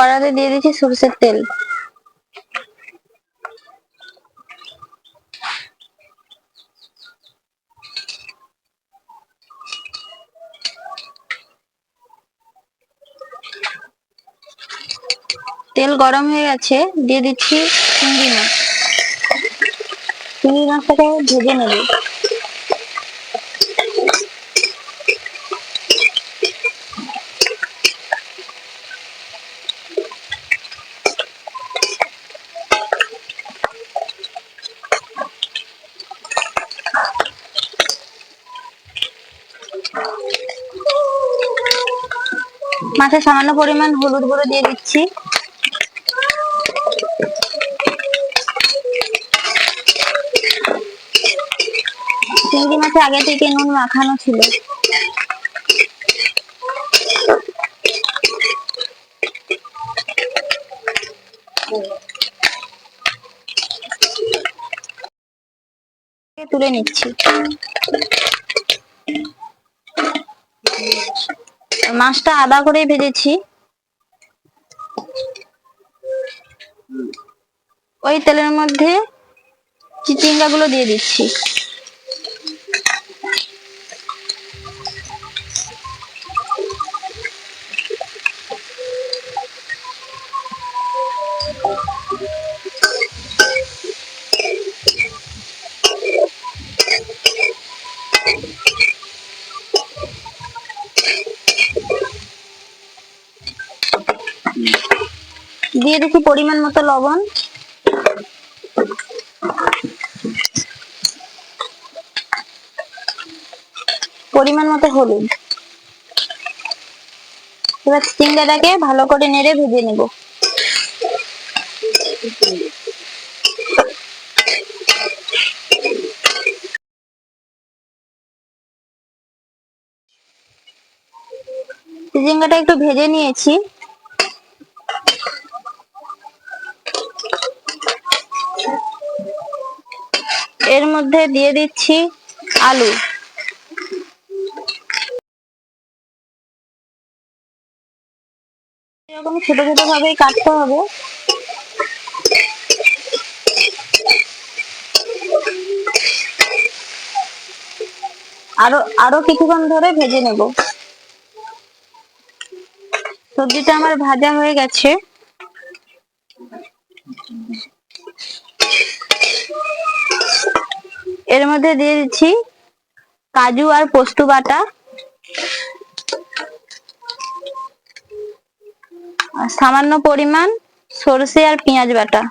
কড়াতে দিয়ে দিচ্ছি সরষের তেল। তেল গরম হয়ে গেছে, দিয়ে দিচ্ছি চিংড়ি মাছ। চিংড়ি মাছটাকে ভেজে নেব। মাছে সামান্য পরিমাণ হলুদ গুঁড়ো দিয়ে দিচ্ছি। চিংড়ি মাছে আগে থেকে নুন মাখানো ছিল। তুলে নিচ্ছি। মাছটা আদা করে ভেজেছি, ওই তেলের মধ্যে চিচিঙ্গা গুলো দিয়ে দিচ্ছি। দিয়ে দিচ্ছি পরিমাণ মতো লবণ, পরিমাণ মতো হলুদ। এবার চিংড়িটাকে ভালো করে নেড়ে ভেজে নেব। চিচিঙ্গাটা একটু ভেজে নিয়েছি। এর মধ্যে দিয়ে দিচ্ছি আলু। এরকম ছোট ছোট ভাবেই কাটতে হবে। আরো কিছুক্ষণ ধরে ভেজে নেব। সবজিটা আমার ভাজা হয়ে গেছে। এর মধ্যে দিয়ে দিচ্ছি কাজু আর পোস্ত বাটা, সামান্য পরিমাণ সরষে আর পেঁয়াজ বাটা।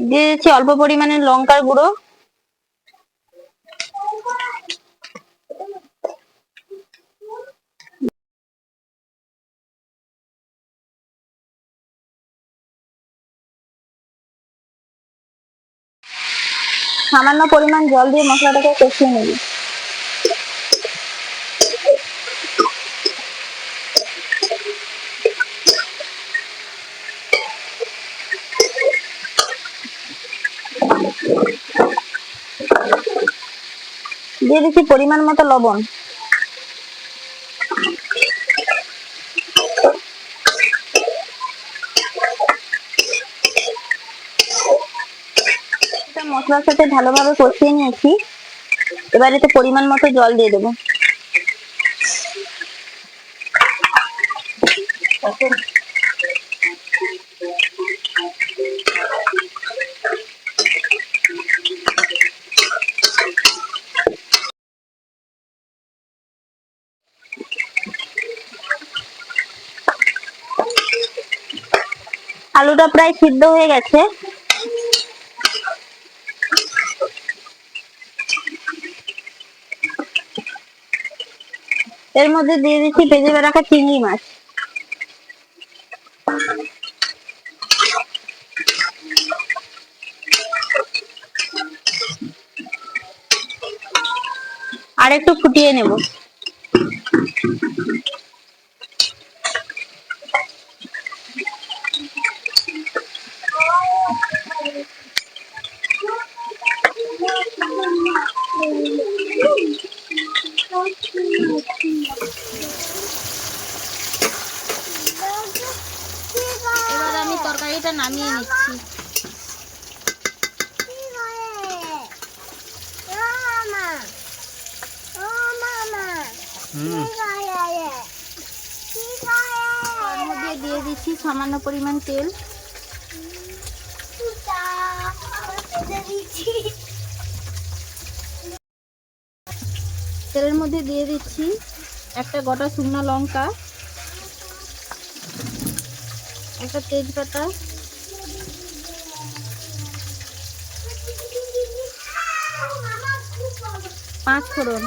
দিয়ে দিচ্ছি অল্প পরিমাণে লঙ্কার গুঁড়ো, সামান্য পরিমাণ জল দিয়ে মশলাটাকে কষিয়ে নেব। দিয়ে দিচ্ছি পরিমাণ মতো লবণ। মশলার সাথে ভালোভাবে কষিয়ে নিয়েছি। এবার এতে পরিমাণ মতো জল দিয়ে দেবো। আলুটা প্রায় সিদ্ধ হয়ে গেছে। এর মধ্যে দিয়ে দিচ্ছি ভেজে রাখা চিংড়ি মাছ। আর একটু ফুটিয়ে নেব। এবার আমি তরকারিটা নামিয়ে নিচ্ছি। তার মধ্যে দিয়ে দিচ্ছি সামান্য পরিমাণ তেল। তেলের মধ্যে দিয়ে দিচ্ছি একটা গোটা শুকনো লঙ্কা, একটা তেজপাতা, পাঁচ ফোড়ন।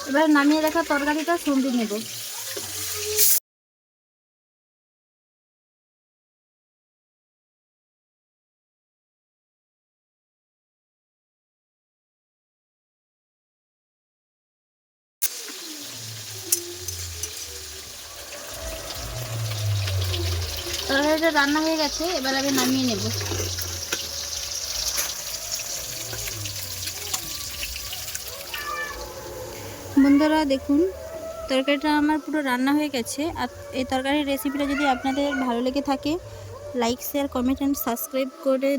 এবার নামিয়ে রাখা তরকারিটা সন্ধি নেব। তরকারিটা রান্না হয়ে গেছে, এবার আমি নামিয়ে নেব। বন্ধুরা দেখুন, তরকারিটা আমার পুরো রান্না হয়ে গেছে। আর এই তরকারির রেসিপিটা যদি আপনাদের ভালো লেগে থাকে, like, share, comment and subscribe করে